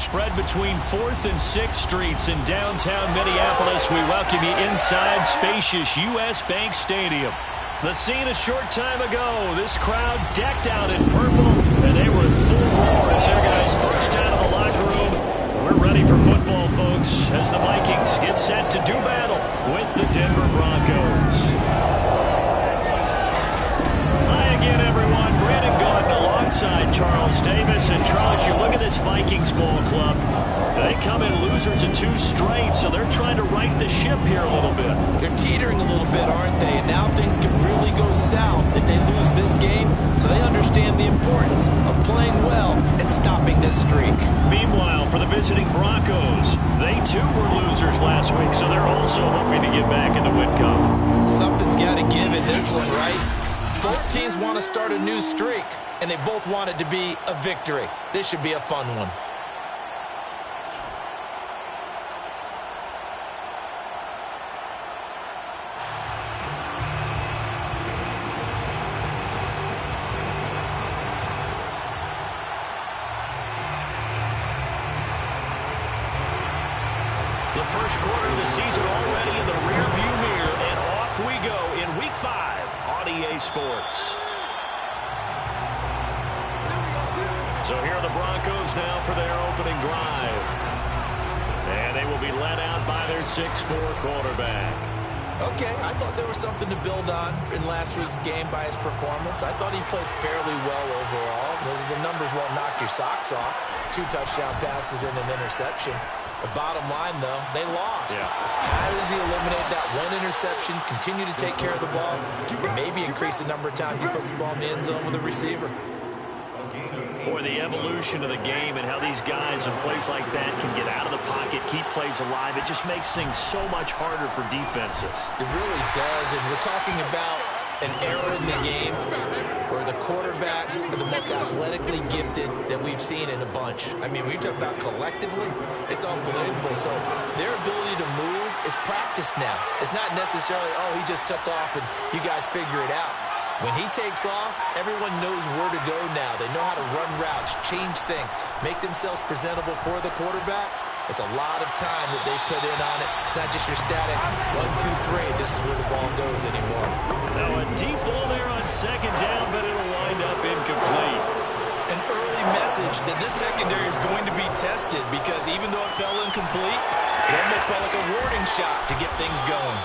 spread between 4th and 6th Streets in downtown Minneapolis. We welcome you inside spacious U.S. Bank Stadium. The scene a short time ago, this crowd decked out in purple, and they were in full roar as their guys burst out of the locker room. We're ready for football, folks, as the Vikings get set to do battle with the Denver Broncos. Hi again, everyone. Brandon Gordon alongside Charles Davis. And Charles, you look at this Vikings ball club. They come in losers of 2 straight, so they're trying to right the ship here a little bit. They're teetering a little bit, aren't they? And now things could really go south if they lose this game. So they understand the importance of playing well and stopping this streak. Meanwhile, for the visiting Broncos, they too were losers last week, so they're also hoping to get back in the win column. Something's got to give in this one, right? Both teams want to start a new streak, and they both want it to be a victory. This should be a fun one. The first quarter of the season already in the rearview mirror, and off we go in Week 5 on EA Sports. So here are the Broncos now for their opening drive. And they will be led out by their 6'4" quarterback. Okay, I thought there was something to build on in last week's game by his performance. I thought he played fairly well overall. The numbers won't knock your socks off. 2 touchdown passes and an interception. The bottom line, though, they lost. Yeah. How does he eliminate that 1 interception, continue to take care of the ball, and maybe increase the number of times he puts the ball in the end zone with a receiver? Boy, the evolution of the game and how these guys in plays like that can get out of the pocket, keep plays alive, it just makes things so much harder for defenses. It really does, and we're talking about an era in the game where the quarterbacks are the most athletically gifted that we've seen in a bunch. I mean, we talk about collectively, it's unbelievable. So their ability to move is practiced now. It's not necessarily, oh, he just took off and you guys figure it out. When he takes off, everyone knows where to go now. They know how to run routes, change things, make themselves presentable for the quarterback. It's a lot of time that they put in on it. It's not just your static 1, 2, 3. This is where the ball goes anymore. Now a deep ball there on 2nd down, but it'll wind up incomplete. An early message that this secondary is going to be tested because even though it fell incomplete, it almost felt like a warning shot to get things going.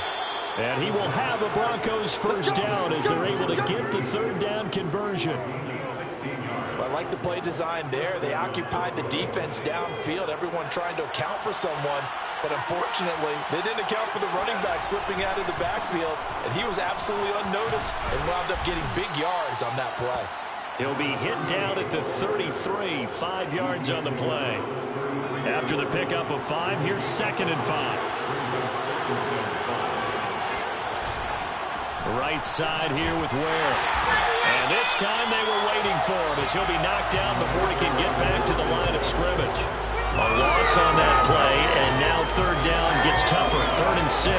And he will have a Broncos first down as they're able to get the 3rd down conversion. Well, I like the play design there. They occupied the defense downfield, everyone trying to account for someone. But unfortunately, they didn't account for the running back slipping out of the backfield. And he was absolutely unnoticed and wound up getting big yards on that play. He'll be hit down at the 33, 5 yards on the play. After the pickup of 5, here's 2nd and 5. Right side here with Ware. And this time they were waiting for him as he'll be knocked down before he can get back to the line of scrimmage. A loss on that play, and now 3rd down gets tougher. 3rd and 6.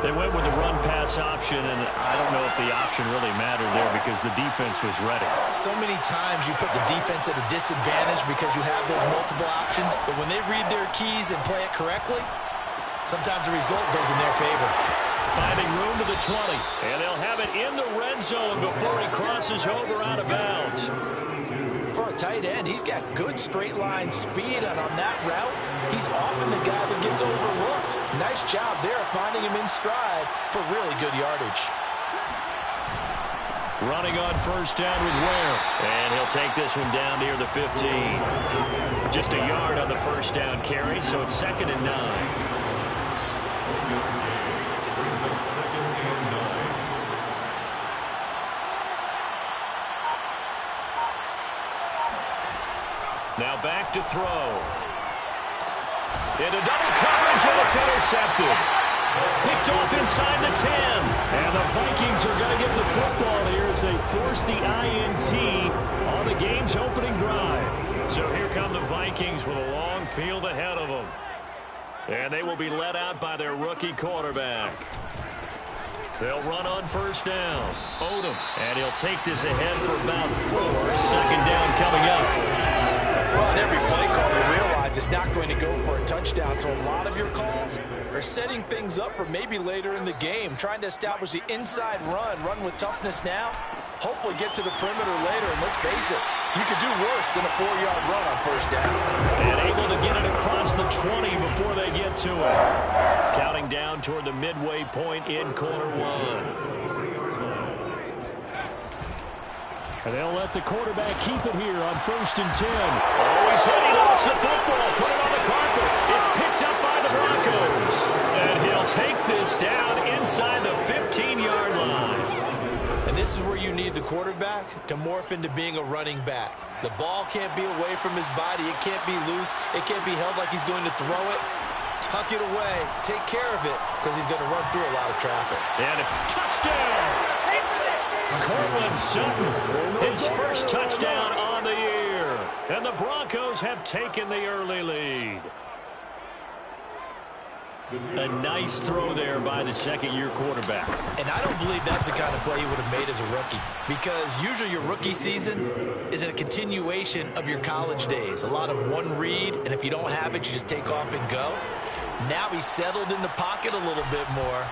They went with the run-pass option, and I don't know if the option really mattered there because the defense was ready. So many times you put the defense at a disadvantage because you have those multiple options, but when they read their keys and play it correctly, sometimes the result goes in their favor. Finding room to the 20, and they'll have it in the red zone before he crosses over out of bounds. For a tight end, he's got good straight line speed, and on that route, he's often the guy that gets overlooked. Nice job there finding him in stride for really good yardage. Running on 1st down with Ware, and he'll take this one down near the 15. Just a yard on the 1st down carry, so it's 2nd and 9. Now back to throw. Into double coverage, and it's intercepted. Picked off inside the 10. And the Vikings are going to get the football here as they force the INT on the game's opening drive. So here come the Vikings with a long field ahead of them. And they will be led out by their rookie quarterback. They'll run on 1st down. Odom. And he'll take this ahead for about 4. 2nd down coming up. Well, in every play call, you realize it's not going to go for a touchdown, so a lot of your calls are setting things up for maybe later in the game, trying to establish the inside run with toughness now, hopefully get to the perimeter later, and let's face it, you could do worse than a 4-yard run on first down. And able to get it across the 20 before they get to it. Counting down toward the midway point in quarter one. And they'll let the quarterback keep it here on 1st and 10. Oh, he's ready to lost the football. Put it on the carpet. It's picked up by the Broncos. And he'll take this down inside the 15-yard line. And this is where you need the quarterback to morph into being a running back. The ball can't be away from his body. It can't be loose. It can't be held like he's going to throw it. Tuck it away. Take care of it because he's going to run through a lot of traffic. And a touchdown! Cortland Sutton, his first touchdown on the year. And the Broncos have taken the early lead. A nice throw there by the second-year quarterback. And I don't believe that's the kind of play he would have made as a rookie, because usually your rookie season is a continuation of your college days. A lot of one read, and if you don't have it, you just take off and go. Now he's settled in the pocket a little bit more,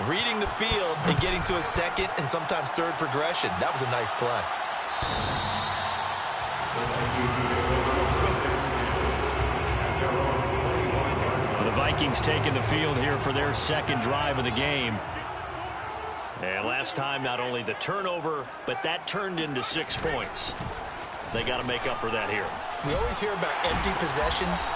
reading the field and getting to a second and sometimes third progression. That was a nice play. The Vikings taking the field here for their second drive of the game. And last time, not only the turnover, but that turned into 6 points. They got to make up for that here. We always hear about empty possessions.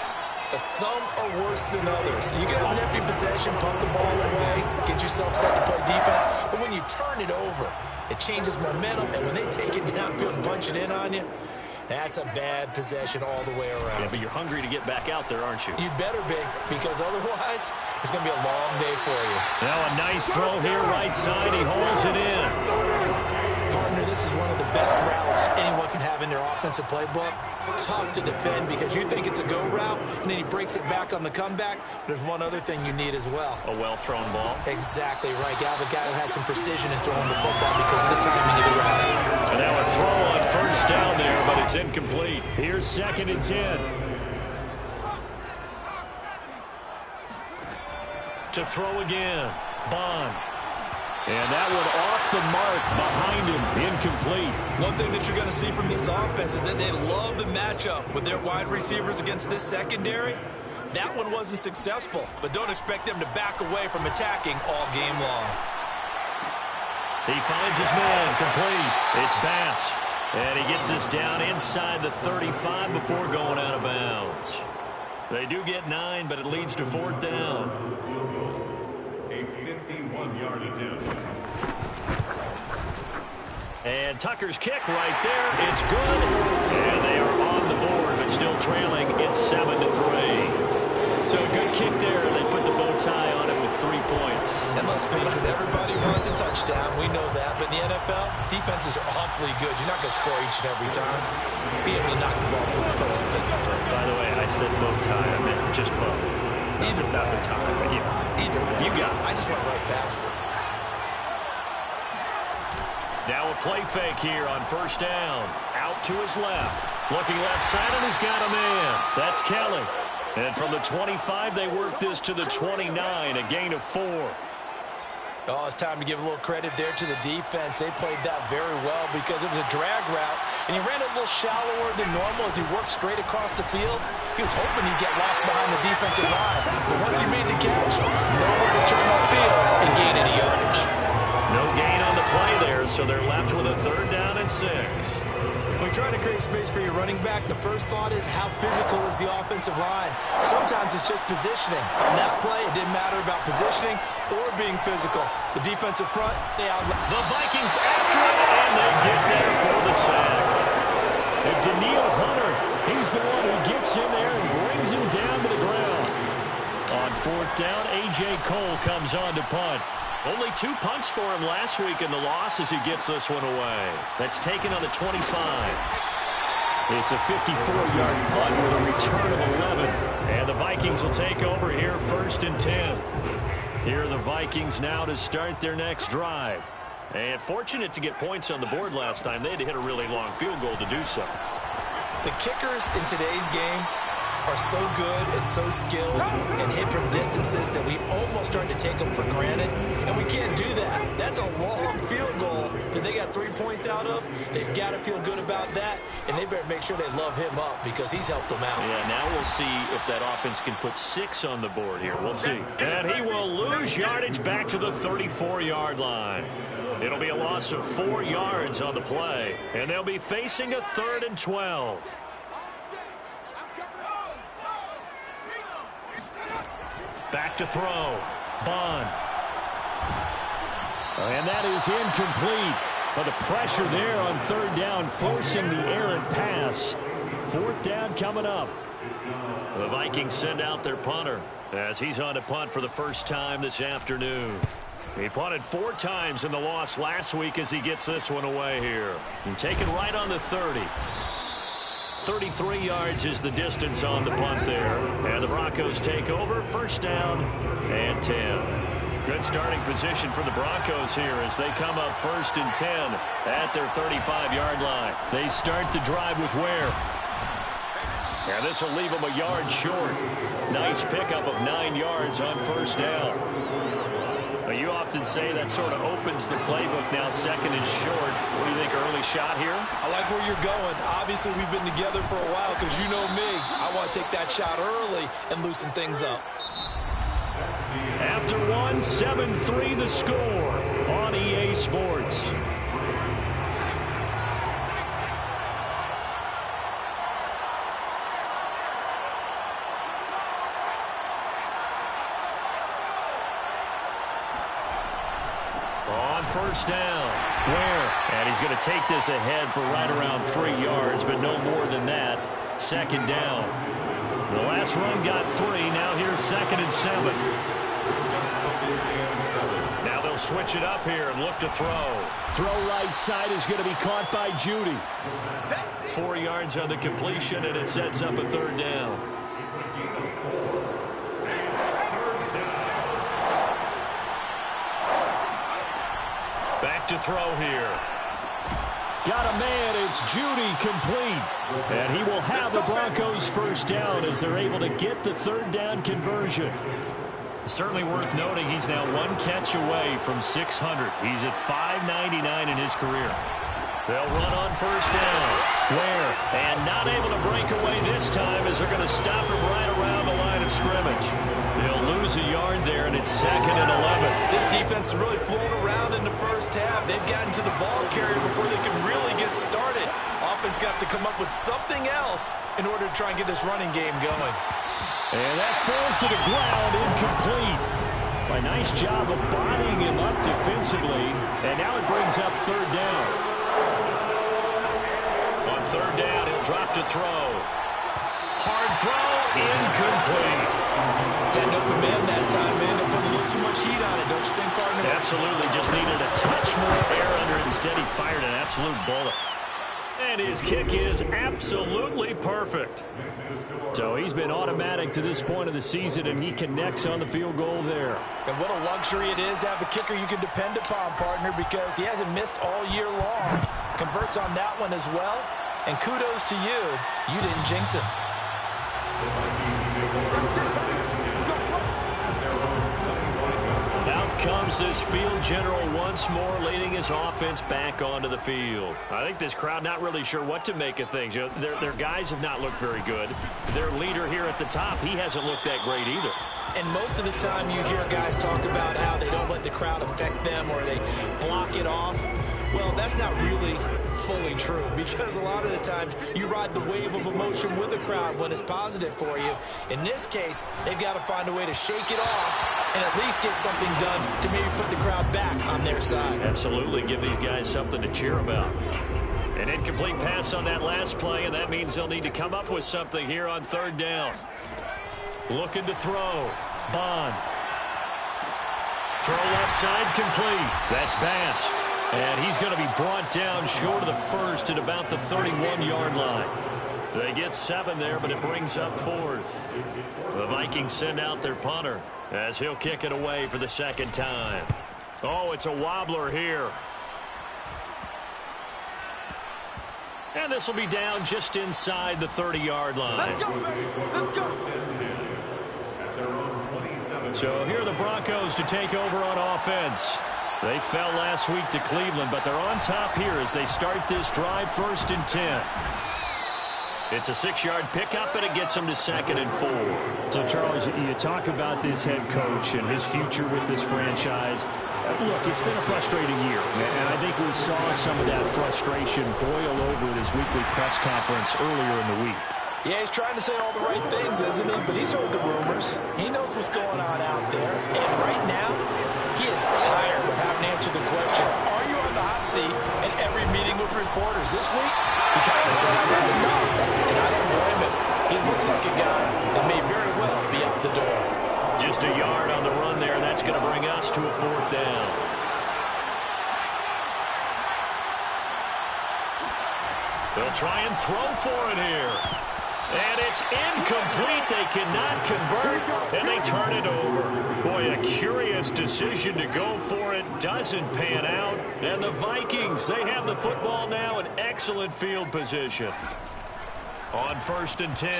Some are worse than others. You can have an empty possession, pump the ball away, get yourself set to play defense. But when you turn it over, it changes momentum. And when they take it downfield and punch it in on you, that's a bad possession all the way around. Yeah, but you're hungry to get back out there, aren't you? You better be, because otherwise it's going to be a long day for you. Now a nice throw here, right side. He holds it in. Partner, this is one of the best routes anyone can have in their offensive playbook. Tough to defend because you think it's a go route, and then he breaks it back on the comeback. There's one other thing you need as well. A well-thrown ball. Exactly right. You have a guy who has some precision in throwing the football because of the timing of the route. And now a throw on first down there, but it's incomplete. Here's 2nd and 10. To throw again. Bond. And that one off the mark behind him, incomplete. One thing that you're going to see from this offense is that they love the matchup with their wide receivers against this secondary. That one wasn't successful, but don't expect them to back away from attacking all game long. He finds his man, complete. It's Bass. And he gets us down inside the 35 before going out of bounds. They do get 9, but it leads to 4th down. A 51-yard attempt. And Tucker's kick right there. It's good. And they are on the board, but still trailing. It's 7-3. So a good kick there. They put the bow tie on it with 3 points. And let's face it, everybody wants a touchdown. We know that. But in the NFL, defenses are awfully good. You're not going to score each and every time. Be able to knock the ball to the post and take it through. By the way, I said bow tie. I meant just bow. Either not the tie, but yeah. Either way. You got it. I just went right past it. Now a play fake here on first down. Out to his left. Looking left side, and he's got a man. That's Kelly. And from the 25, they work this to the 29, a gain of 4. Oh, it's time to give a little credit there to the defense. They played that very well because it was a drag route, and he ran a little shallower than normal as he worked straight across the field. He was hoping he'd get lost behind the defensive line. But once he made the catch, nowhere to turn upfield and gain any yardage. No gain on the play there, so they're left with a 3rd down and 6. When you're trying to create space for your running back, the first thought is how physical is the offensive line. Sometimes it's just positioning. On that play, it didn't matter about positioning or being physical. The defensive front, they outlet. The Vikings after it, and they get there for the sack. And Daniil Hunter, he's the one who gets in there and brings him down to the ground. On 4th down, A.J. Cole comes on to punt. Only 2 punts for him last week in the loss as he gets this one away. That's taken on the 25. It's a 54-yard punt with a return of 11. And the Vikings will take over here 1st and 10. Here are the Vikings now to start their next drive. And fortunate to get points on the board last time. They had to hit a really long field goal to do so. The kickers in today's game are so good and so skilled and hit from distances that we almost start to take them for granted, and we can't do that. That's a long field goal that they got 3 points out of. They've got to feel good about that, and they better make sure they love him up because he's helped them out. Yeah, now we'll see if that offense can put 6 on the board here. We'll see. And he will lose yardage back to the 34-yard line. It'll be a loss of 4 yards on the play, and they'll be facing a 3rd and 12. Back to throw. Bond. And that is incomplete. But the pressure there on 3rd down, forcing the errant pass. 4th down coming up. The Vikings send out their punter as he's on to punt for the first time this afternoon. He punted 4 times in the loss last week as he gets this one away here. And taken right on the 30. 33 yards is the distance on the punt there. And the Broncos take over. 1st down and 10. Good starting position for the Broncos here as they come up 1st and 10 at their 35-yard line. They start the drive with Ware. And this will leave them a yard short. Nice pickup of 9 yards on 1st down. You often say that sort of opens the playbook now, 2nd and short. What do you think, early shot here? I like where you're going. Obviously, we've been together for a while because you know me. I want to take that shot early and loosen things up. After 1, 7-3 the score on EA Sports. On 1st down, Ware, and he's going to take this ahead for right around 3 yards, but no more than that. 2nd down. The last run got 3. Now here's 2nd and 7. Now they'll switch it up here and look to throw. Throw right side is going to be caught by Judy. 4 yards on the completion, and it sets up a 3rd down. Back to throw here. Got a man. It's Judy, complete. And he will have the Broncos 1st down as they're able to get the 3rd down conversion. Certainly worth noting he's now 1 catch away from 600. He's at 599 in his career. They'll run on 1st down. Ware, and not able to break away this time as they're going to stop him right around the line of scrimmage. They'll lose a yard there, and it's 2nd and 11. This defense has really flown around in the 1st half. They've gotten to the ball carrier before they can really get started. Offense got to come up with something else in order to try and get this running game going. And that falls to the ground, incomplete. A nice job of bodying him up defensively, and now it brings up 3rd down. On 3rd down, he'll drop to throw. Hard throw, incomplete. Got an open man that time, man. They put a little too much heat on it, don't you think, partner? Absolutely, just needed a touch more air under it. Instead, he fired an absolute bullet. And his kick is absolutely perfect. So he's been automatic to this point of the season, and he connects on the field goal there. And what a luxury it is to have a kicker you can depend upon, partner, because he hasn't missed all year long. Converts on that one as well. And kudos to you. You didn't jinx him. Out comes this field general once more, leading his offense back onto the field. I think this crowd not really sure what to make of things. You know, their guys have not looked very good. Their leader here at the top, he hasn't looked that great either. And most of the time you hear guys talk about how they don't let the crowd affect them or they block it off. Well, that's not really fully true because a lot of the times you ride the wave of emotion with the crowd when it's positive for you. In this case, they've got to find a way to shake it off and at least get something done to maybe put the crowd back on their side. Absolutely. Give these guys something to cheer about. An incomplete pass on that last play, and that means they'll need to come up with something here on 3rd down. Looking to throw. Bond. Throw left side complete. That's Bass. And he's going to be brought down short of the 1st at about the 31-yard line. They get 7 there, but it brings up 4th. The Vikings send out their punter as he'll kick it away for the 2nd time. Oh, it's a wobbler here. And this will be down just inside the 30-yard line. Let's go, baby. Let's go. So here are the Broncos to take over on offense. They fell last week to Cleveland, but they're on top here as they start this drive 1st and 10. It's a 6-yard pickup, and it gets them to 2nd and 4. So, Charles, you talk about this head coach and his future with this franchise. Look, it's been a frustrating year, and I think we saw some of that frustration boil over at his weekly press conference earlier in the week. Yeah, he's trying to say all the right things, isn't he? But he's heard the rumors. He knows what's going on out there. And right now, he is tired of having to answer the question, are you on the hot seat in every meeting with reporters? This week, he kind of said, I've had enough. And I don't blame him. He looks like a guy that may very well be out the door. Just a yard on the run there. That's going to bring us to a 4th down. They'll try and throw for it here. And it's incomplete. They cannot convert, and they turn it over. Boy, a curious decision to go for it. Doesn't pan out. And the Vikings, they have the football now in excellent field position. On 1st and 10,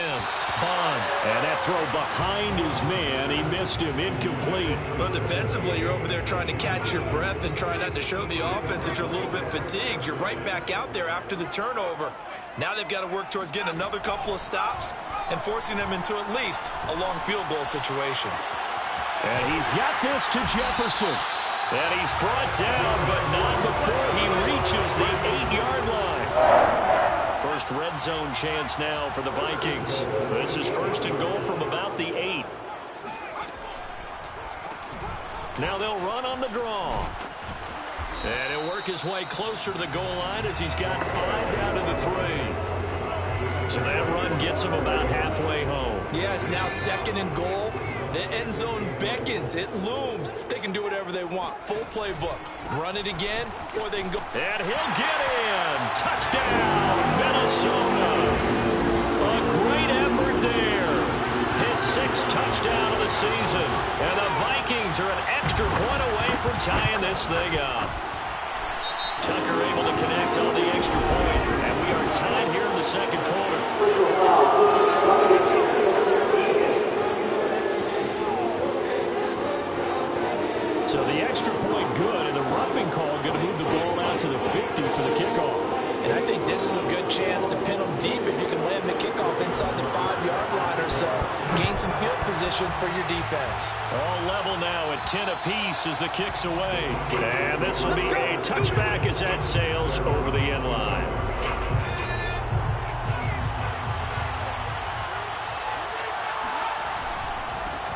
Bond. And that throw behind his man. He missed him. Incomplete. Well, defensively, you're over there trying to catch your breath and trying not to show the offense that you're a little bit fatigued. You're right back out there after the turnover. Now they've got to work towards getting another couple of stops and forcing them into at least a long field goal situation. And he's got this to Jefferson. And he's brought down, but not before he reaches the 8-yard line. First red zone chance now for the Vikings. This is 1st and goal from about the 8. Now they'll run on the draw. And he'll work his way closer to the goal line as he's got 5 down to the 3. So that run gets him about halfway home. Yeah, it's now 2nd and goal. The end zone beckons. It looms. They can do whatever they want. Full playbook. Run it again, or they can go. And he'll get in. Touchdown, Minnesota. A great effort there. His 6th touchdown of the season. And the Vikings are an extra point away from tying this thing up. Tucker able to connect on the extra point. And we are tied here in the 2nd quarter. So the extra point good, and the roughing call going to move the ball out to the 50 for the kickoff. And I think this is a good chance to pin them deep if you can land the kickoff inside the 5-yard line or so. Gain some field position for your defense. All level now at 10 apiece as the kick's away. And this will be a touchback as that sails over the end line.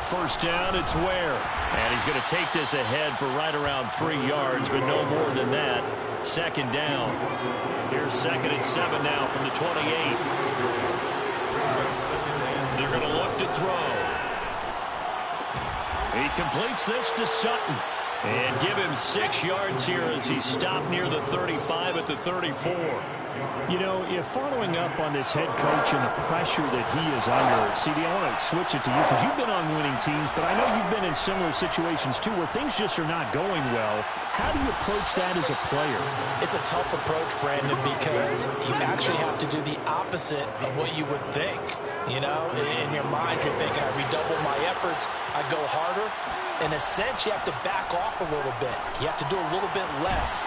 First down, it's Ware. And he's going to take this ahead for right around 3 yards, but no more than that. 2nd down. Here's 2nd and 7 now from the 28. They're going to look to throw. He completes this to Sutton. And give him 6 yards here as he stopped near the 35 at the 34. You know, following up on this head coach and the pressure that he is under, CD, I want to switch it to you because you've been on winning teams, but I know you've been in similar situations too where things just are not going well. How do you approach that as a player? It's a tough approach, Brandon, because you actually have to do the opposite of what you would think. You know, in your mind, you're thinking, I redouble my efforts, I go harder. In a sense, you have to back off a little bit. You have to do a little bit less.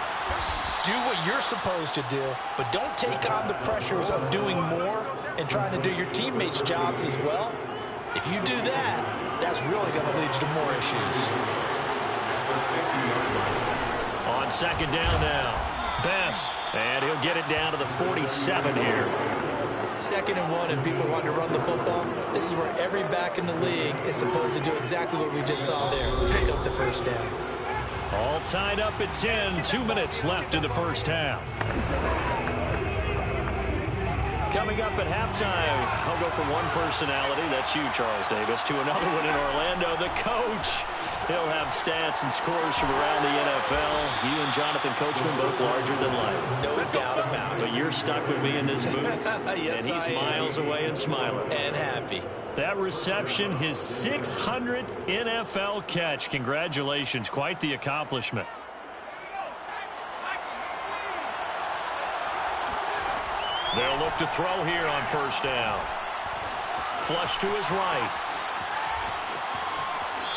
Do what you're supposed to do, but don't take on the pressures of doing more and trying to do your teammates' jobs as well. If you do that, that's really going to lead you to more issues. On 2nd down now, Best, and he'll get it down to the 47 here. 2nd and 1, and people want to run the football. This is where every back in the league is supposed to do exactly what we just saw there. Pick up the 1st down. All tied up at 10. 2 minutes left in the first half. Coming up at halftime, I'll go from one personality, that's you, Charles Davis, to another one in Orlando, the coach. He'll have stats and scores from around the NFL. You and Jonathan Coachman both larger than life. No doubt about it. But you're stuck with me in this booth. Yes, and he's miles away and smiling. And happy. That reception, his 600th NFL catch. Congratulations. Quite the They'll look to throw here on first down. Flush to his right.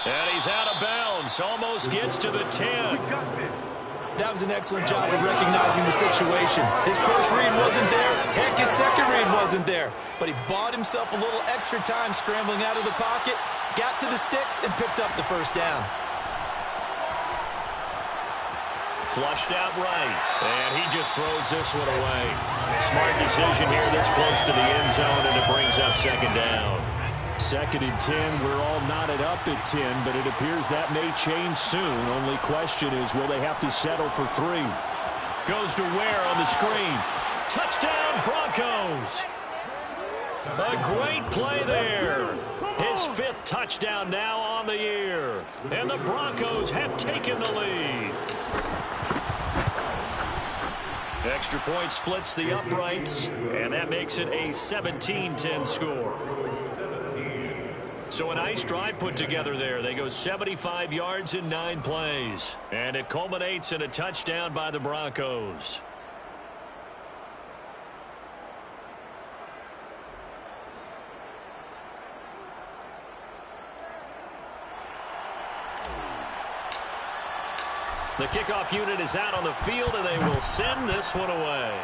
And he's out of bounds. Almost gets to the 10. We got this. That was an excellent job of recognizing the situation. His first read wasn't there. Heck, his second read wasn't there. But he bought himself a little extra time scrambling out of the pocket, got to the sticks, and picked up the first down. Flushed out right. And he just throws this one away. Smart decision here this close to the end zone, and it brings up second down. 2nd and 10. We're all knotted up at 10, but it appears that may change soon. Only question is, will they have to settle for 3? Goes to Ware on the screen. Touchdown, Broncos. A great play there. His 5th touchdown now on the year. And the Broncos have taken the lead. Extra point splits the uprights, and that makes it a 17-10 score. So a nice drive put together there. They go 75 yards in 9 plays. And it culminates in a touchdown by the Broncos. The kickoff unit is out on the field, and they will send this one away.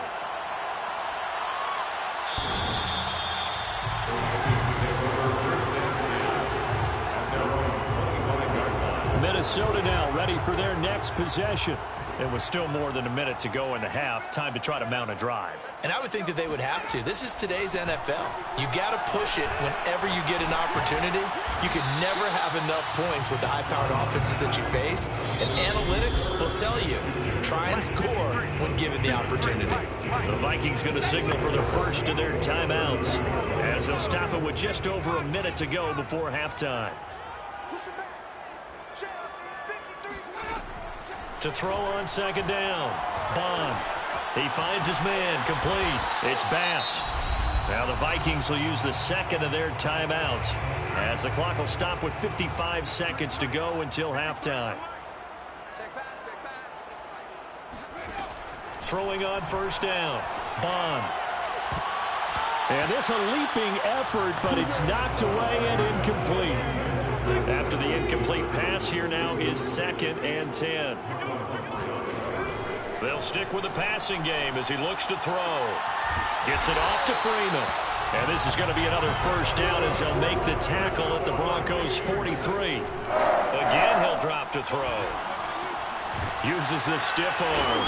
Minnesota now ready for their next possession. It was still more than a minute to go in the half. Time to try to mount a drive. And I would think that they would have to. This is today's NFL. You got to push it whenever you get an opportunity. You can never have enough points with the high-powered offenses that you face. And analytics will tell you, try and score when given the opportunity. The Vikings going to signal for the first of their timeouts, as they'll stop it with just over a minute to go before halftime. To throw on second down. Bond. He finds his man. Complete. It's Bass. Now the Vikings will use the second of their timeouts, as the clock will stop with 55 seconds to go until halftime. Throwing on first down. Bond. And this a leaping effort, but it's knocked away and incomplete. After the incomplete pass, here now is 2nd and 10. They'll stick with the passing game as he looks to throw. Gets it off to Freeman. And this is going to be another first down as they'll make the tackle at the Broncos' 43. Again, he'll drop to throw. Uses the stiff arm.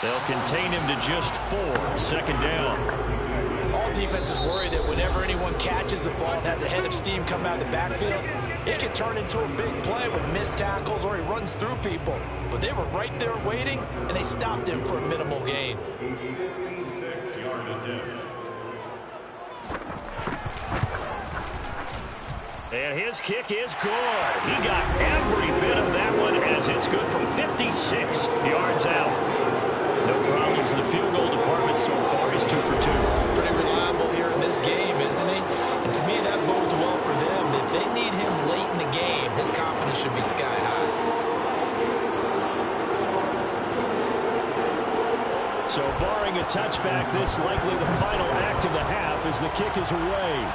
They'll contain him to just 4. 2nd down. All defenses worry that whenever anyone catches the ball and has a head of steam come out of the backfield, it can turn into a big play with missed tackles or he runs through people. But they were right there waiting, and they stopped him for a minimal gain. 56-yard attempt. And his kick is good. He got every bit of that one, as it's good from 56 yards out. No problems in the field goal department so far. He's 2 for 2. Pretty reliable here in this game, isn't he? And to me, that bodes well for them. If they need him late in the game, his confidence should be sky high. So barring a touchback, this likely the final act of the half as the kick is away.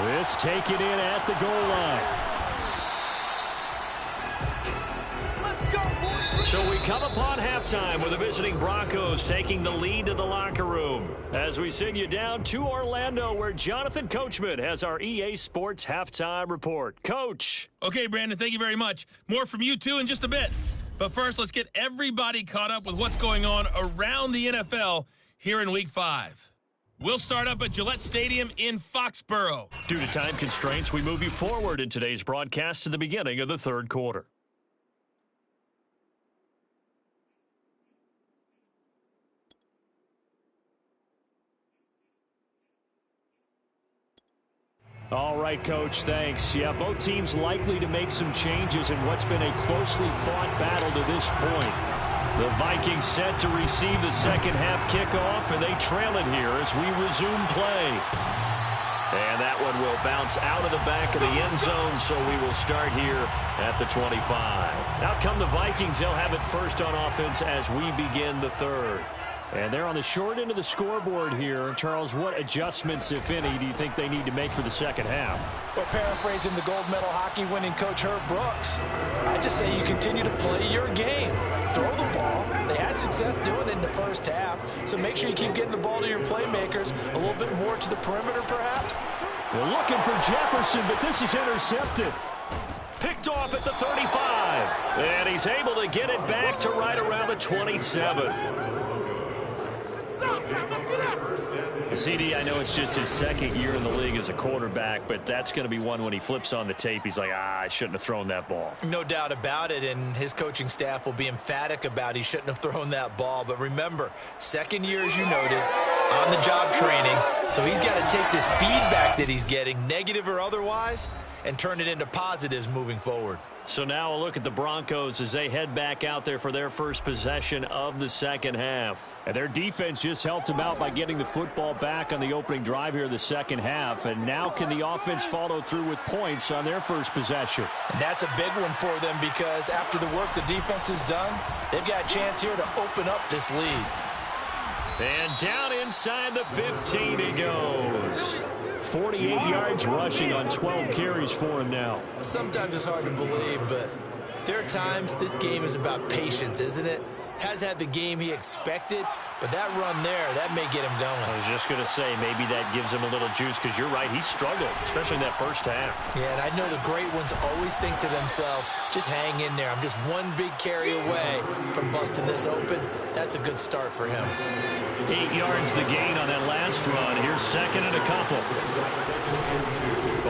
This taken in at the goal line. So we come upon halftime with the visiting Broncos taking the lead to the locker room, as we send you down to Orlando, where Jonathan Coachman has our EA Sports halftime report. Coach. Okay, Brandon, thank you very much. More from you, too, in just a bit. But first, let's get everybody caught up with what's going on around the NFL here in Week 5. We'll start up at Gillette Stadium in Foxborough. Due to time constraints, we move you forward in today's broadcast to the beginning of the third quarter. All right, Coach, thanks. Yeah, both teams likely to make some changes in what's been a closely fought battle to this point. The Vikings set to receive the second half kickoff, and they trail it here as we resume play. And that one will bounce out of the back of the end zone, so we will start here at the 25. Out come the Vikings. They'll have it first on offense as we begin the third. And they're on the short end of the scoreboard here. Charles, what adjustments, if any, do you think they need to make for the second half? Well, paraphrasing the gold medal hockey winning coach Herb Brooks, I just say you continue to play your game. Throw the ball. They had success doing it in the first half, so make sure you keep getting the ball to your playmakers, a little bit more to the perimeter perhaps. We're looking for Jefferson, but this is intercepted. Picked off at the 35. And he's able to get it back to right around the 27. CD, I know it's just his second year in the league as a quarterback, but that's going to be one when he flips on the tape. He's like, I shouldn't have thrown that ball. No doubt about it, and his coaching staff will be emphatic about he shouldn't have thrown that ball. But remember, second year, as you noted, on-the-job training, so he's got to take this feedback that he's getting, negative or otherwise, and turn it into positives moving forward. So now a look at the Broncos as they head back out there for their first possession of the second half. And their defense just helped them out by getting the football back on the opening drive here in the second half. And now can the offense follow through with points on their first possession? And that's a big one for them because after the work the defense has done, they've got a chance here to open up this lead. And down inside the 15 he goes. 48 yards rushing on 12 carries for him now. Sometimes it's hard to believe, but there are times this game is about patience, isn't it? Has had the game he expected, but that run there, that may get him going. I was just going to say, maybe that gives him a little juice because you're right, he struggled, especially in that first half. Yeah, and I know the great ones always think to themselves, just hang in there. I'm just one big carry away from busting this open. That's a good start for him. 8 yards the gain on that last run. Here's second and a couple.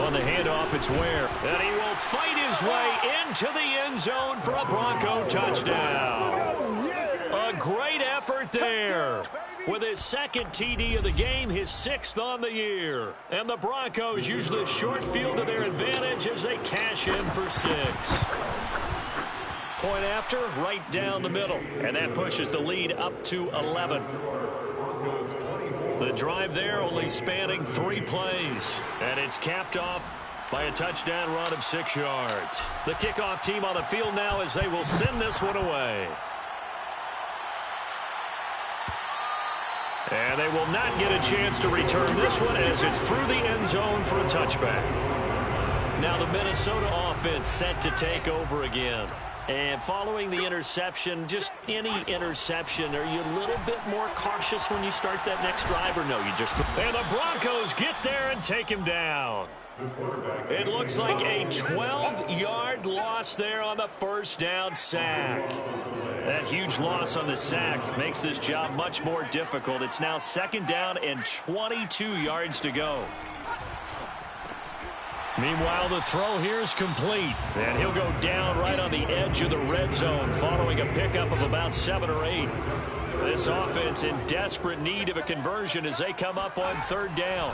On the handoff, it's Ware. And he will fight his way into the end zone for a Bronco touchdown. A great effort there. With his second TD of the game, his sixth on the year. And the Broncos use the short field to their advantage as they cash in for 6. Point after, right down the middle. And that pushes the lead up to 11. The drive there only spanning 3 plays. And it's capped off by a touchdown run of 6 yards. The kickoff team on the field now as they will send this one away. And they will not get a chance to return this one as it's through the end zone for a touchback. Now the Minnesota offense set to take over again. And following the interception, just any interception, are you a little bit more cautious when you start that next drive or no? You just... And the Broncos get there and take him down. It looks like a 12-yard loss there on the first down sack. That huge loss on the sack makes this job much more difficult. It's now second down and 22 yards to go. Meanwhile, the throw here is complete. And he'll go down right on the edge of the red zone following a pickup of about 7 or 8. This offense in desperate need of a conversion as they come up on third down.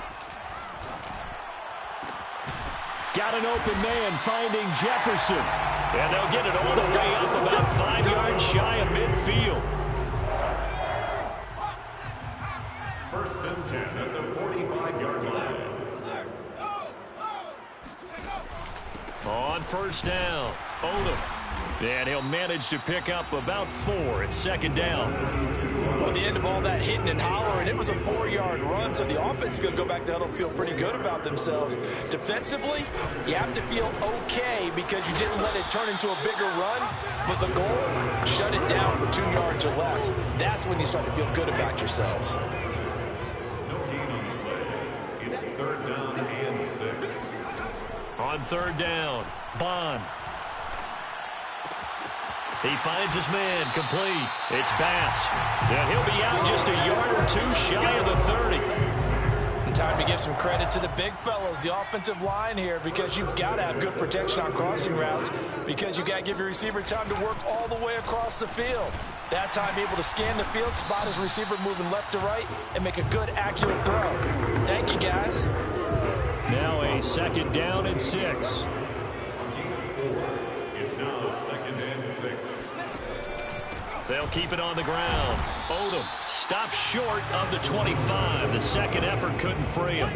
Got an open man finding Jefferson. And they'll get it all the way up about 5 yards shy of midfield. First and 10 at the 45-yard line. On first down, Odom. And he'll manage to pick up about 4 at second down. Well, at the end of all that hitting and hollering, it was a 4-yard run, so the offense is going to go back to huddle and feel pretty good about themselves. Defensively, you have to feel okay because you didn't let it turn into a bigger run, but the goal, shut it down for 2 yards or less. That's when you start to feel good about yourselves. No gain on the play. It's third down and 6. On third down, Bond. He finds his man, complete. It's Bass. And he'll be out just a yard or 2 shy of the 30. And time to give some credit to the big fellows, the offensive line here, because you've got to have good protection on crossing routes because you've got to give your receiver time to work all the way across the field. That time able to scan the field, spot his receiver moving left to right, and make a good, accurate throw. Thank you, guys. Now a second down and 6. It's now second and 6. They'll keep it on the ground. Odom stops short of the 25. The second effort couldn't free him.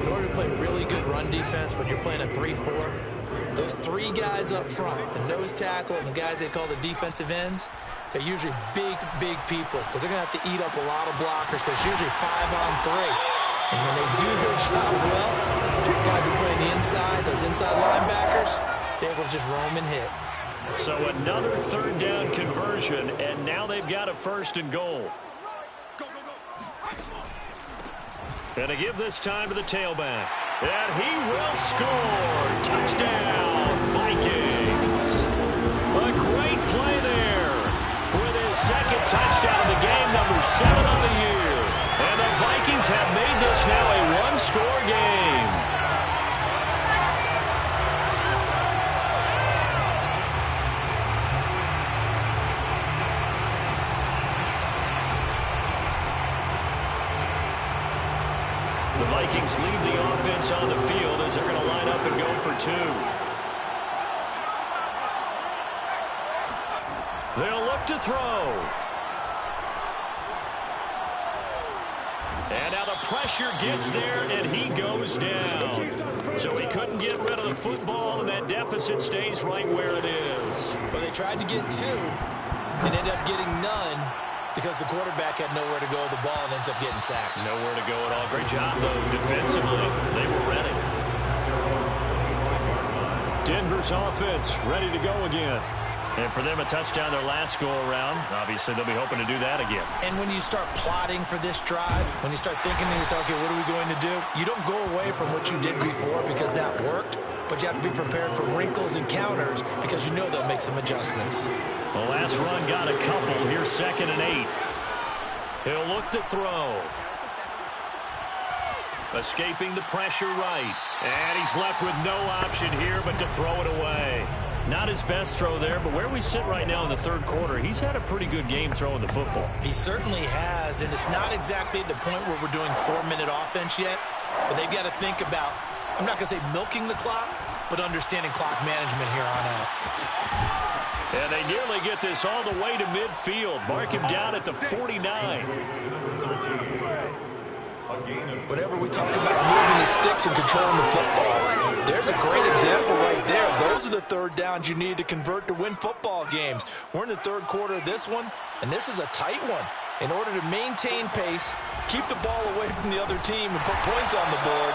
In order to play really good run defense when you're playing a 3-4, Those three guys up front, the nose tackle and the guys they call the defensive ends, they're usually big, big people because they're going to have to eat up a lot of blockers because usually 5-on-3. And when they do their job well, guys who play on the inside, those inside linebackers, they're able to just roam and hit. So another third down conversion, and now they've got a first and goal. And to give this time to the tailback. And he will score. Touchdown, Vikings. A great play there with his second touchdown of the game, number 7 on the year. And the Vikings have made this now a one-score game. The Vikings leave the offense on the field as they're going to line up and go for 2. They'll look to throw. And now the pressure gets there, and he goes down. So he couldn't get rid of the football, and that deficit stays right where it is. But they tried to get 2 and ended up getting none, because the quarterback had nowhere to go with the ball and ends up getting sacked. Nowhere to go at all. Great job, though, defensively. They were ready. Denver's offense ready to go again. And for them, a touchdown their last go-around. Obviously, they'll be hoping to do that again. And when you start plotting for this drive, when you start thinking to yourself, okay, what are we going to do? You don't go away from what you did before because that worked, but you have to be prepared for wrinkles and counters because you know they'll make some adjustments. The last run got a couple. Here's 2nd and 8. He'll look to throw. Escaping the pressure right. And he's left with no option here but to throw it away. Not his best throw there, but where we sit right now in the third quarter, he's had a pretty good game throwing the football. He certainly has, and it's not exactly at the point where we're doing 4-minute offense yet, but they've got to think about, I'm not going to say milking the clock, but understanding clock management here on out. And they nearly get this all the way to midfield. Mark him down at the 49. Whenever we talk about moving the sticks and controlling the football, there's a great example right there. Those are the third downs you need to convert to win football games. We're in the third quarter of this one, and this is a tight one. In order to maintain pace, keep the ball away from the other team, and put points on the board,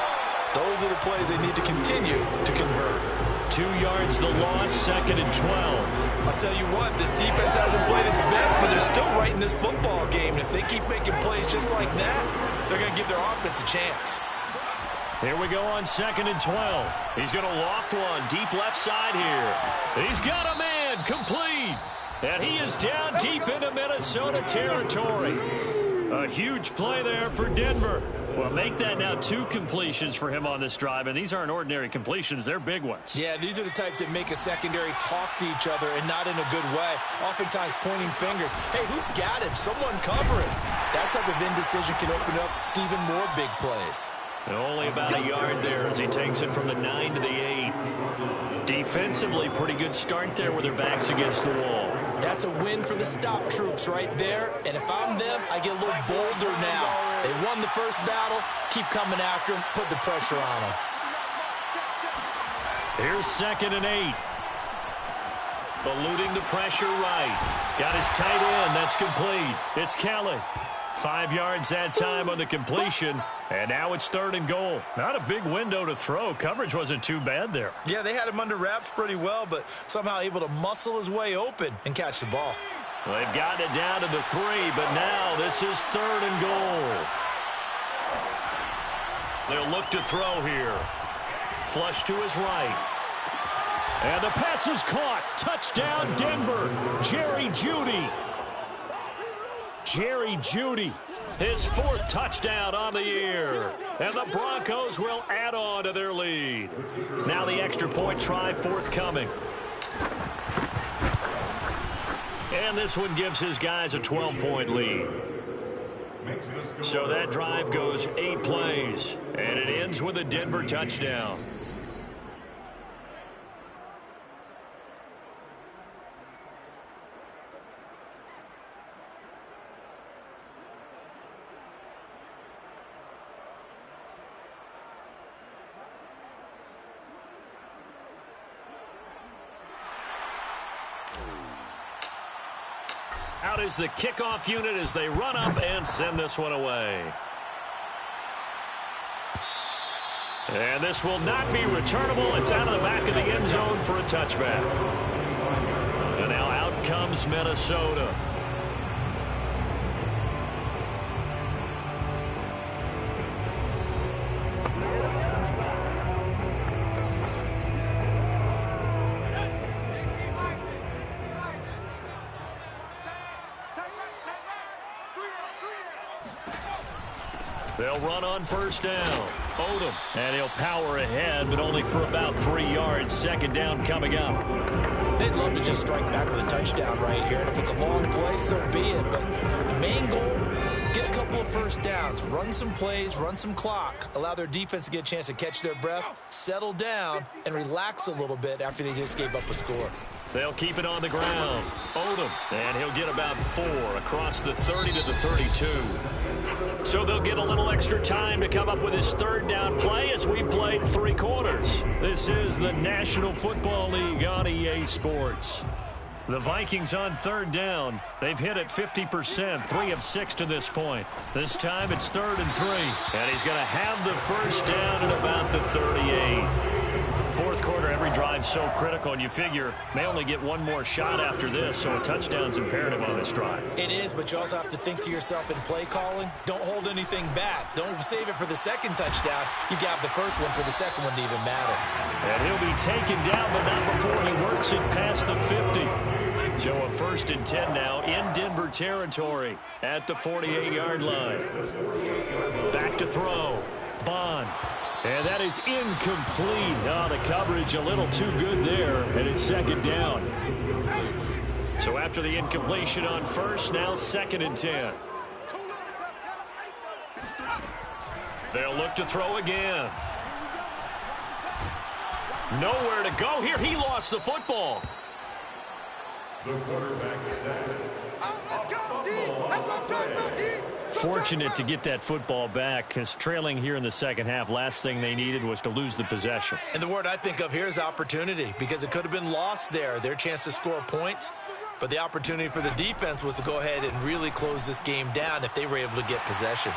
those are the plays they need to continue to convert. 2 yards the loss, 2nd and 12. I'll tell you what, this defense hasn't played its best, but they're still right in this football game. And if they keep making plays just like that, they're going to give their offense a chance. Here we go on 2nd and 12. He's going to loft one deep left side here. He's got a man complete. And he is down deep into Minnesota territory. A huge play there for Denver. Well, make that now 2 completions for him on this drive, and these aren't ordinary completions. They're big ones. Yeah, these are the types that make a secondary talk to each other and not in a good way. Oftentimes pointing fingers. Hey, who's got him? Someone cover it. That type of indecision can open up to even more big plays. Only about a yard there as he takes it from the 9 to the 8. Defensively, pretty good start there with their backs against the wall. That's a win for the stop troops right there. And if I'm them, I get a little bolder now. They won the first battle. Keep coming after them. Put the pressure on them. Here's 2nd and 8. Eluding the pressure right. Got his tight end. That's complete. It's Kelly. 5 yards that time on the completion. And now it's 3rd and goal. Not a big window to throw. Coverage wasn't too bad there. Yeah, they had him under wraps pretty well, but somehow able to muscle his way open and catch the ball. Well, they've gotten it down to the 3, but now this is 3rd and goal. They'll look to throw here. Flush to his right. And the pass is caught. Touchdown, Denver. Jerry Jeudy. Jerry Jeudy, his 4th touchdown on the year. And the Broncos will add on to their lead. Now the extra point try forthcoming. And this one gives his guys a 12-point lead. So that drive goes 8 plays. And it ends with a Denver touchdown. Out is the kickoff unit as they run up and send this one away. And this will not be returnable. It's out of the back of the end zone for a touchback. And now out comes Minnesota. They'll run on first down. Odom. And he'll power ahead, but only for about 3 yards. Second down coming up. They'd love to just strike back with a touchdown right here. And if it's a long play, so be it. But the main goal, get a couple of first downs. Run some plays, run some clock. Allow their defense to get a chance to catch their breath, settle down, and relax a little bit after they just gave up a score. They'll keep it on the ground. Odom. And he'll get about 4 across the 30 to the 32. So they'll get a little extra time to come up with his third down play as we played 3 quarters. This is the National Football League on EA Sports. The Vikings on third down. They've hit it 50%, 3 of 6 to this point. This time it's 3rd and 3. And he's going to have the first down at about the 38. Fourth quarter, every drive so critical, and you figure they only get one more shot after this, so a touchdown's imperative on this drive. It is, but you also have to think to yourself in play calling, don't hold anything back. Don't save it for the second touchdown. You got the first one for the second one to even matter. And he'll be taken down, but not before he works it past the 50. So a 1st and 10 now in Denver territory at the 48-yard line. Back to throw. Bond. And that is incomplete. Oh, the coverage a little too good there, and it's second down. So after the incompletion on first, now 2nd and 10. They'll look to throw again. Nowhere to go here. He lost the football. The quarterback said, let's go, D. That's what I'm talking about, D. Fortunate to get that football back, because trailing here in the second half, last thing they needed was to lose the possession. And the word I think of here is opportunity, because it could have been lost there, their chance to score points. But the opportunity for the defense was to go ahead and really close this game down if they were able to get possession.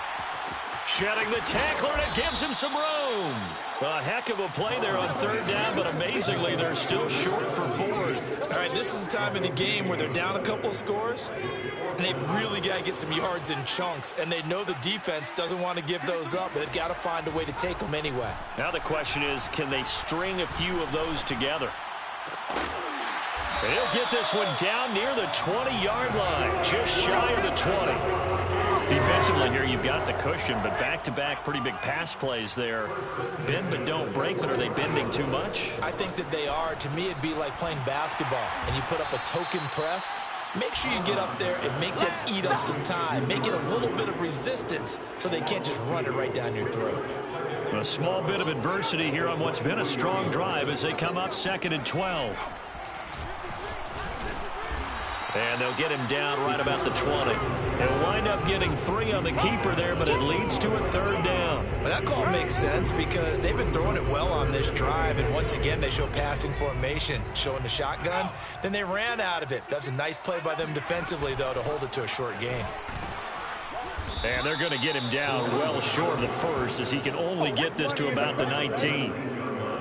Shedding the tackler, and it gives him some room. A heck of a play there on third down, but amazingly, they're still short for 4th. All right, this is the time of the game where they're down a couple of scores, and they've really got to get some yards in chunks, and they know the defense doesn't want to give those up, but they've got to find a way to take them anyway. Now the question is, can they string a few of those together? And he'll get this one down near the 20-yard line, just shy of the 20. Defensively here, you've got the cushion, but back-to-back pretty big pass plays there. Bend but don't break, but are they bending too much? I think that they are. To me, it'd be like playing basketball, and you put up a token press. Make sure you get up there and make them eat up some time. Make it a little bit of resistance so they can't just run it right down your throat. A small bit of adversity here on what's been a strong drive as they come up 2nd and 12. And they'll get him down right about the 20. They'll wind up getting 3 on the keeper there, but it leads to a 3rd down. Well, that call makes sense because they've been throwing it well on this drive, and once again they show passing formation, showing the shotgun. Then they ran out of it. That's a nice play by them defensively, though, to hold it to a short gain. And they're going to get him down well short of the first as he can only get this to about the 19.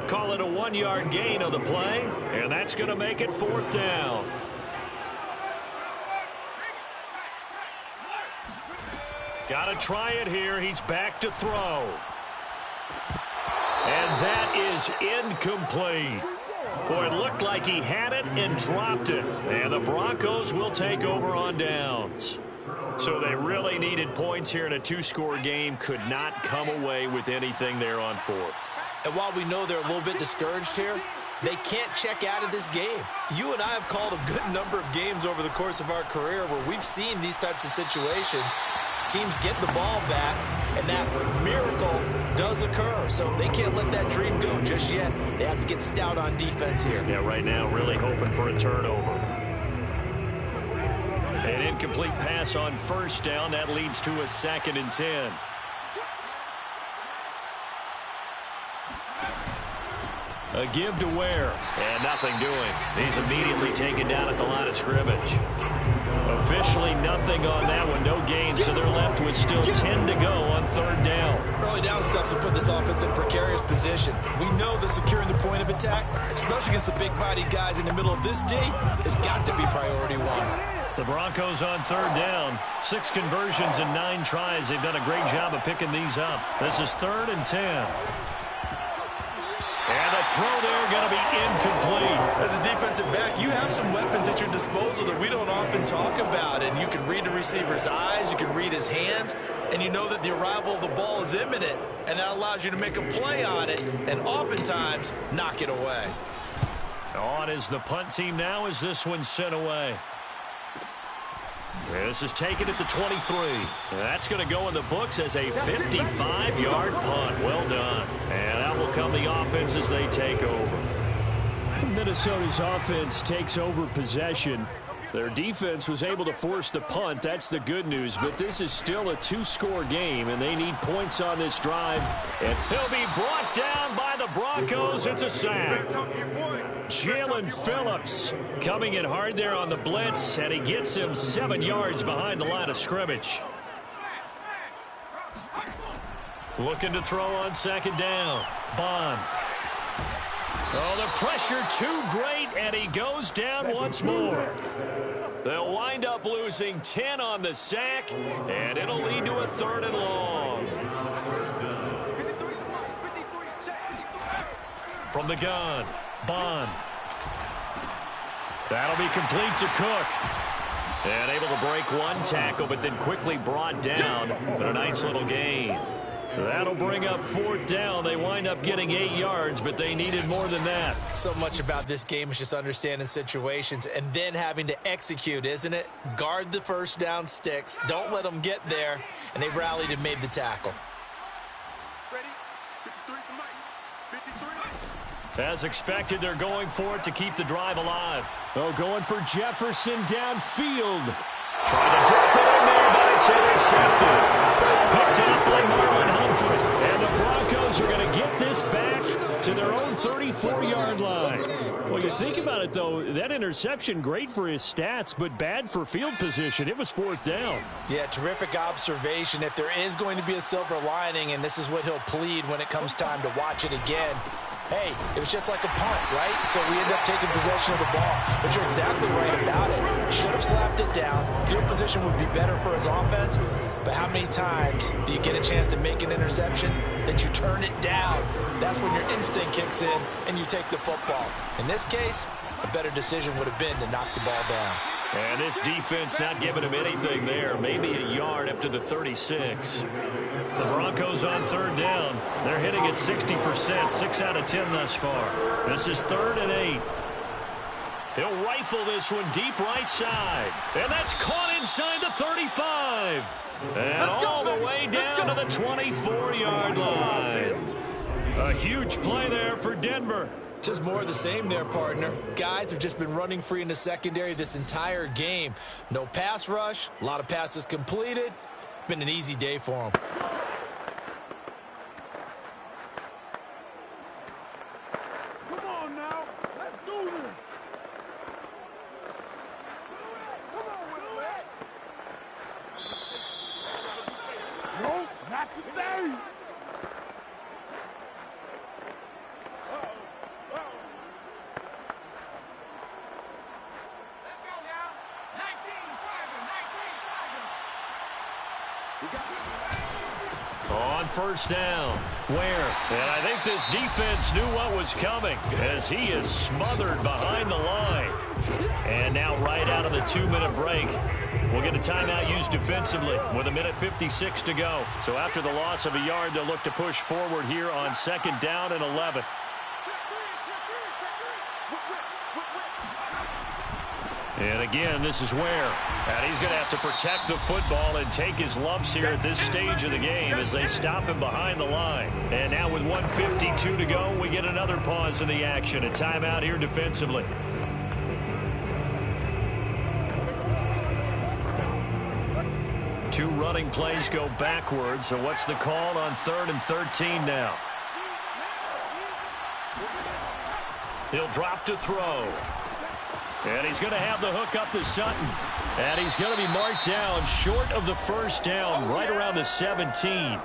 Call it a 1-yard gain on the play, and that's going to make it 4th down. Got to try it here. He's back to throw. And that is incomplete. Boy, it looked like he had it and dropped it. And the Broncos will take over on downs. So they really needed points here in a 2-score game. Could not come away with anything there on 4th. And while we know they're a little bit discouraged here, they can't check out of this game. You and I have called a good number of games over the course of our career where we've seen these types of situations. Teams get the ball back, and that miracle does occur. So they can't let that dream go just yet. They have to get stout on defense here. Yeah, right now really hoping for a turnover. An incomplete pass on first down. That leads to a 2nd and 10. A give to Ware. And nothing doing. He's immediately taken down at the line of scrimmage. Officially nothing on that one. No gain, so they're left with still 10 to go on third down. Early down stuff's to put this offense in a precarious position. We know that securing the point of attack, especially against the big-bodied guys in the middle of this D, has got to be priority one. The Broncos on third down. 6 conversions and 9 tries. They've done a great job of picking these up. This is 3rd and 10. And the throw there going to be incomplete. As a defensive back, you have some weapons at your disposal that we don't often talk about. And you can read the receiver's eyes, you can read his hands, and you know that the arrival of the ball is imminent. And that allows you to make a play on it and oftentimes knock it away. On is the punt team now as this one's sent away. This is taken at the 23. That's going to go in the books as a 55-yard punt. Well done. And out will come the offense as they take over. Minnesota's offense takes over possession. Their defense was able to force the punt. That's the good news. But this is still a 2-score game, and they need points on this drive. And he'll be brought down by the Broncos. It's a sack. Jalen Phillips coming in hard there on the blitz, and he gets him 7 yards behind the line of scrimmage. Looking to throw on second down. Bond. Oh, the pressure too great, and he goes down once more. They'll wind up losing 10 on the sack, and it'll lead to a 3rd and long. From the gun, Bond. That'll be complete to Cook. And able to break one tackle, but then quickly brought down. But a nice little gain. That'll bring up 4th down. They wind up getting 8 yards, but they needed more than that. So much about this game is just understanding situations and then having to execute, isn't it? Guard the first down sticks. Don't let them get there. And they rallied and made the tackle. Ready? 53 for Mike. 53. As expected, they're going for it to keep the drive alive. Oh, going for Jefferson downfield. Trying to drop it in there, but it's intercepted. Picked up by Marlon Humphrey. And the Broncos are going to get this back to their own 34-yard line. Well, you think about it, though, that interception, great for his stats, but bad for field position. It was 4th down. Yeah, terrific observation. If there is going to be a silver lining, and this is what he'll plead when it comes time to watch it again, hey, it was just like a punt, right? So we end up taking possession of the ball. But you're exactly right about it. Should have slapped it down. Field position would be better for his offense. But how many times do you get a chance to make an interception that you turn it down? That's when your instinct kicks in and you take the football. In this case, a better decision would have been to knock the ball down. And this defense not giving him anything there. Maybe a yard up to the 36. The Broncos on third down. They're hitting at 60%, 6 out of 10 thus far. This is 3rd and 8. He'll rifle this one deep right side. And that's caught inside the 35. And all the way down to the 24-yard line. A huge play there for Denver. Just more of the same there, partner. Guys have just been running free in the secondary this entire game. No pass rush, a lot of passes completed. Been an easy day for them. Come on now. Let's do this. Come on, Will. No, not today. On first down, Ware. And I think this defense knew what was coming as he is smothered behind the line. And now right out of the 2-minute break, we'll get a timeout used defensively with 1:56 to go. So after the loss of a yard, they'll look to push forward here on 2nd down and 11. And again, this is Ware. And he's going to have to protect the football and take his lumps here at this stage of the game as they stop him behind the line. And now with 1:52 to go, we get another pause in the action. A timeout here defensively. Two running plays go backwards. So what's the call on 3rd and 13 now? He'll drop to throw. And he's going to have the hook up to Sutton. And he's going to be marked down short of the first down, right around the 17.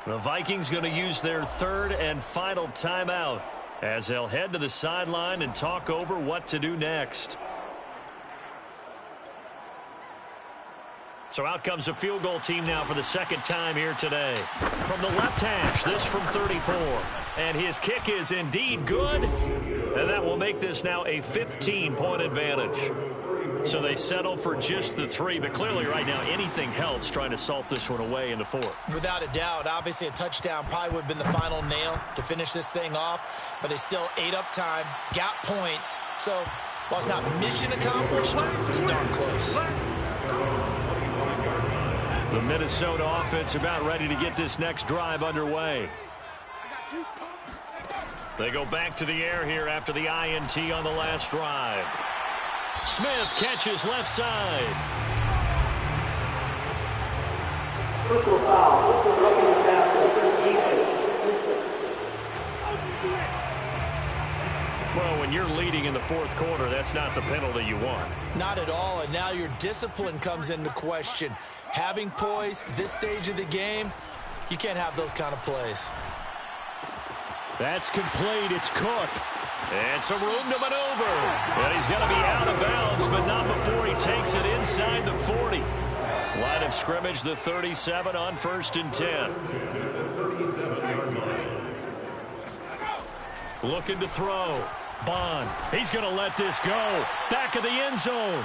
The Vikings going to use their third and final timeout as they'll head to the sideline and talk over what to do next. So out comes a field goal team now for the second time here today. From the left hash, this from 34. And his kick is indeed good. And that will make this now a 15-point advantage. So they settle for just the 3. But clearly right now anything helps trying to salt this one away in the 4th. Without a doubt, obviously a touchdown probably would have been the final nail to finish this thing off. But they still ate up time, got points. So while it's not mission accomplished, it's darn close. The Minnesota offense about ready to get this next drive underway. They go back to the air here after the INT on the last drive. Smith catches left side. Well, when you're leading in the 4th quarter, that's not the penalty you want. Not at all, and now your discipline comes into question. Having poise this stage of the game, you can't have those kind of plays. That's complete. It's Cook. And some room to maneuver. And he's going to be out of bounds, but not before he takes it inside the 40. Line of scrimmage, the 37 on 1st and 10. Looking to throw. Bond. He's going to let this go. Back of the end zone.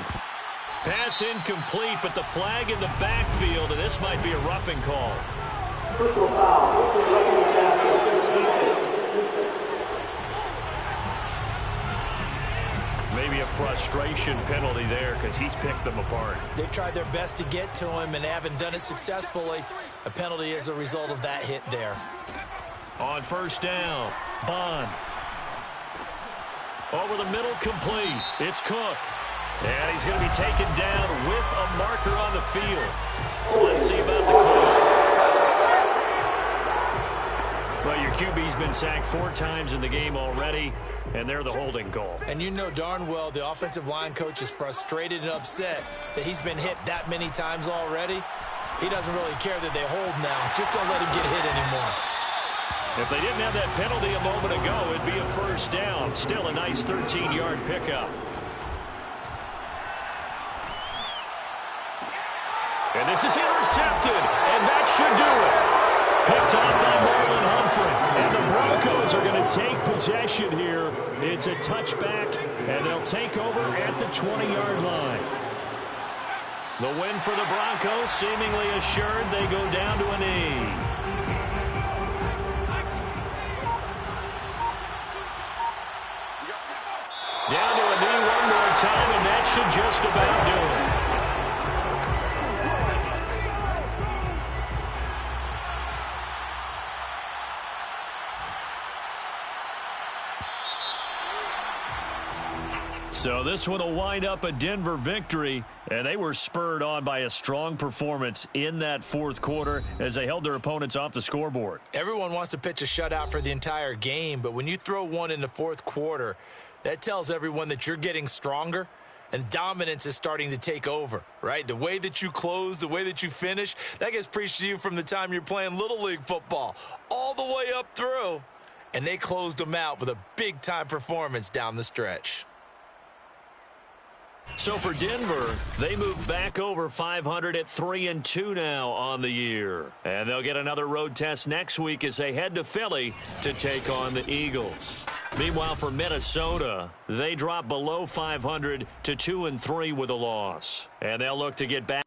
Pass incomplete, but the flag in the backfield, and this might be a roughing call. Maybe a frustration penalty there because he's picked them apart. They've tried their best to get to him and haven't done it successfully. A penalty is a result of that hit there. On 1st down, Bond. Over the middle, complete. It's Cook. And he's going to be taken down with a marker on the field. So let's see about the call. Well, your QB's been sacked 4 times in the game already, and they're the holding call. And you know darn well the offensive line coach is frustrated and upset that he's been hit that many times already. He doesn't really care that they hold now. Just don't let him get hit anymore. If they didn't have that penalty a moment ago, it'd be a 1st down. Still a nice 13-yard pickup. And this is intercepted, and that should do it. Picked off by Marlon Humphrey. And the Broncos are going to take possession here. It's a touchback, and they'll take over at the 20-yard line. The win for the Broncos seemingly assured. They go down to a knee. Down to a knee one more time, and that should just about do it. So this one will wind up a Denver victory, and they were spurred on by a strong performance in that 4th quarter as they held their opponents off the scoreboard. Everyone wants to pitch a shutout for the entire game, but when you throw one in the 4th quarter, that tells everyone that you're getting stronger and dominance is starting to take over, right? The way that you close, the way that you finish, that gets preached to you from the time you're playing Little League football all the way up through. And they closed them out with a big-time performance down the stretch. So for Denver, they move back over 500 at 3-2 now on the year. And they'll get another road test next week as they head to Philly to take on the Eagles. Meanwhile, for Minnesota, they drop below 500 to 2-3 with a loss. And they'll look to get back.